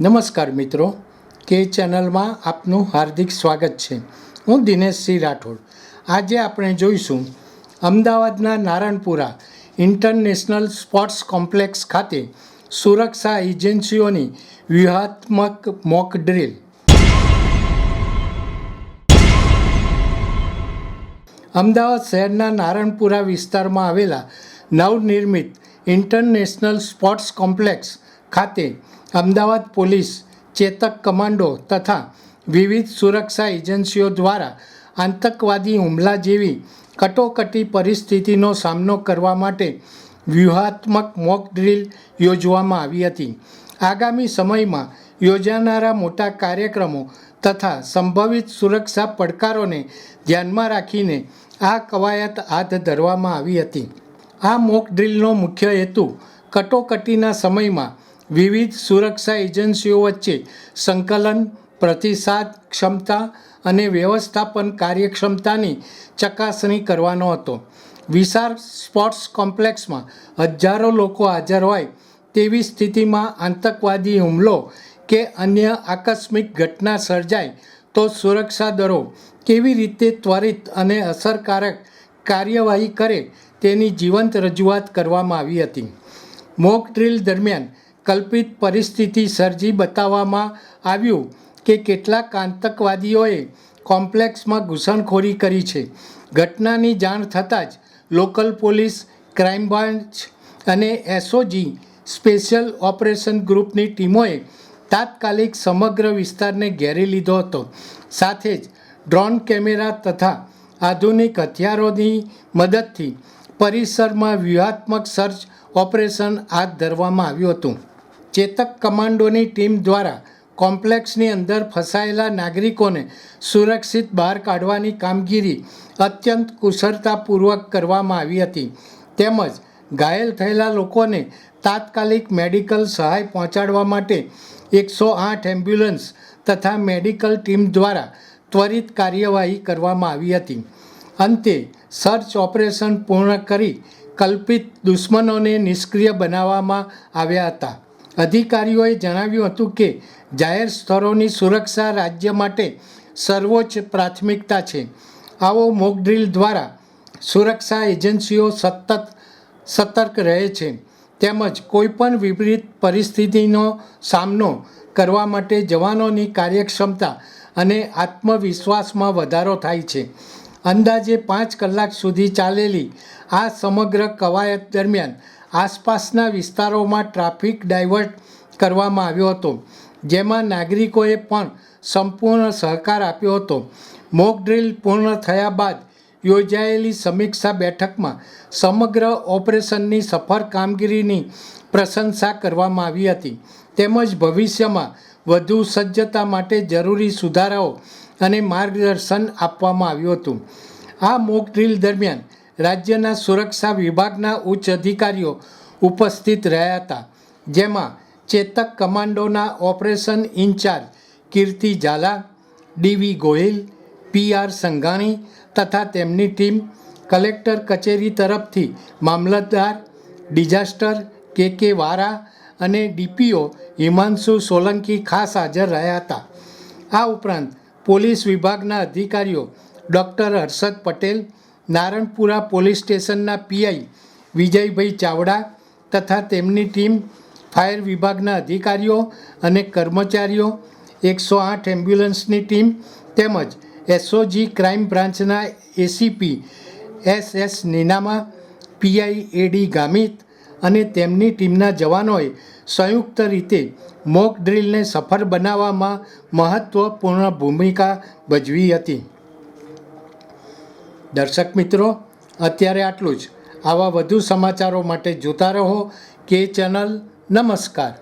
નમસ્કાર મિત્રો, કે ચેનલમાં આપનું હાર્દિક સ્વાગત છે. હું દિનેશસિંહ રાઠોડ. આજે આપણે જોઈશું અમદાવાદના નારણપુરા ઇન્ટરનેશનલ સ્પોર્ટ્સ કોમ્પ્લેક્સ ખાતે સુરક્ષા એજન્સીઓની વ્યૂહાત્મક મોક ડ્રિલ. અમદાવાદ શહેરના નારણપુરા વિસ્તારમાં આવેલા નવનિર્મિત ઇન્ટરનેશનલ સ્પોર્ટ્સ કોમ્પ્લેક્સ ખાતે અમદાવાદ પોલીસ, ચેતક કમાન્ડો તથા વિવિધ સુરક્ષા એજન્સીઓ દ્વારા આતંકવાદી હુમલા જેવી કટોકટી પરિસ્થિતિનો સામનો કરવા માટે વ્યૂહાત્મક મોક ડ્રિલ યોજવામાં આવી હતી. આગામી સમયમાં યોજાનારા મોટા કાર્યક્રમો તથા સંભવિત સુરક્ષા પડકારોને ધ્યાનમાં રાખીને આ કવાયત હાથ ધરવામાં આવી હતી. આ મોક ડ્રિલનો મુખ્ય હેતુ કટોકટીના સમયમાં વિવિધ સુરક્ષા એજન્સીઓ વચ્ચે સંકલન, પ્રતિસાદ ક્ષમતા અને વ્યવસ્થાપન કાર્યક્ષમતાની ચકાસણી કરવાનો હતો. વિશાળ સ્પોર્ટ્સ કોમ્પ્લેક્સમાં હજારો લોકો હાજર હોય તેવી સ્થિતિમાં આતંકવાદી હુમલો કે અન્ય આકસ્મિક ઘટના સર્જાય તો સુરક્ષા દળો કેવી રીતે ત્વરિત અને અસરકારક કાર્યવાહી કરે તેની જીવંત રજૂઆત કરવામાં આવી હતી. મોક ડ્રિલ દરમિયાન કલ્પિત પરિસ્થિતિ સર્જી બતાવવામાં આવ્યું કે કેટલાક આતંકવાદીઓએ કોમ્પ્લેક્સમાં ઘૂસણખોરી કરી છે. ઘટનાની જાણ થતાં જ લોકલ પોલીસ, ક્રાઇમ બ્રાન્ચ અને એસઓજી સ્પેશિયલ ઓપરેશન ગ્રુપની ટીમોએ તાત્કાલિક સમગ્ર વિસ્તારને ઘેરી લીધો હતો. સાથે જ ડ્રોન કેમેરા તથા આધુનિક હથિયારોની મદદથી પરિસરમાં વ્યૂહાત્મક સર્ચ ઓપરેશન હાથ ધરવામાં આવ્યું હતું. ચેતક કમાન્ડોની ટીમ દ્વારા કોમ્પ્લેક્સની અંદર ફસાયેલા નાગરિકોને સુરક્ષિત બહાર કાઢવાની કામગીરી અત્યંત કુશળતાપૂર્વક કરવામાં આવી હતી. તેમજ ઘાયલ થયેલા લોકોને તાત્કાલિક મેડિકલ સહાય પહોંચાડવા માટે 108 એમ્બ્યુલન્સ તથા મેડિકલ ટીમ દ્વારા ત્વરિત કાર્યવાહી કરવામાં આવી હતી. અંતે સર્ચ ઓપરેશન પૂર્ણ કરી કલ્પિત દુશ્મનોને નિષ્ક્રિય બનાવવામાં આવ્યા હતા. અધિકારીઓએ જણાવ્યું હતું કે જાહેર સ્થળોની સુરક્ષા રાજ્ય માટે સર્વોચ્ચ પ્રાથમિકતા છે. આવો મોક ડ્રિલ દ્વારા સુરક્ષા એજન્સીઓ સતત સતર્ક રહે છે તેમજ કોઈપણ વિપરીત પરિસ્થિતિનો સામનો કરવા માટે જવાનોની કાર્યક્ષમતા અને આત્મવિશ્વાસમાં વધારો થાય છે. અંદાજે 5 કલાક સુધી ચાલેલી આ સમગ્ર કવાયત દરમિયાન આસપાસના વિસ્તારોમાં ટ્રાફિક ડાયવર્ટ કરવામાં આવ્યો હતો, જેમાં નાગરિકોએ પણ સંપૂર્ણ સહકાર આપ્યો હતો. મોક ડ્રિલ પૂર્ણ થયા બાદ યોજાયેલી સમીક્ષા બેઠકમાં સમગ્ર ઓપરેશનની સફળ કામગીરીની પ્રશંસા કરવામાં આવી હતી. તેમજ ભવિષ્યમાં વધુ સજ્જતા માટે જરૂરી સુધારાઓ અને માર્ગદર્શન આપવામાં આવ્યું હતું. આ મોક ડ્રિલ દરમિયાન રાજ્યના સુરક્ષા વિભાગના ઉચ્ચ અધિકારીઓ ઉપસ્થિત રહ્યા હતા, જેમાં ચેતક કમાન્ડોના ઓપરેશન ઇન્ચાર્જ કીર્તિ ઝાલા, ડીવી ગોહિલ, પીઆર સંઘાણી તથા તેમની ટીમ, કલેક્ટર કચેરી તરફથી મામલતદાર, ડિઝાસ્ટર કે વારા અને ડીપીઓ હિમાંશુ સોલંકી ખાસ હાજર રહ્યા હતા. આ ઉપરાંત પોલીસ વિભાગના અધિકારીઓ ડૉક્ટર હર્ષદ પટેલ, નારણપુરા પોલીસ સ્ટેશનના પીઆઈ વિજયભાઈ ચાવડા તથા તેમની ટીમ, ફાયર વિભાગના અધિકારીઓ અને કર્મચારીઓ, 108 એમ્બ્યુલન્સની ટીમ તેમજ એસઓજી ક્રાઇમ બ્રાન્ચના ACP SS Ninama, PI AD Gamit અને તેમની ટીમના જવાનોએ સંયુક્ત રીતે મોક ડ્રિલને સફળ બનાવવામાં મહત્ત્વપૂર્ણ ભૂમિકા ભજવી હતી. દર્શક મિત્રો, અત્યારે આટલું જ. આવા વધુ સમાચારો માટે જોતા રહો કે ચેનલ. નમસ્કાર.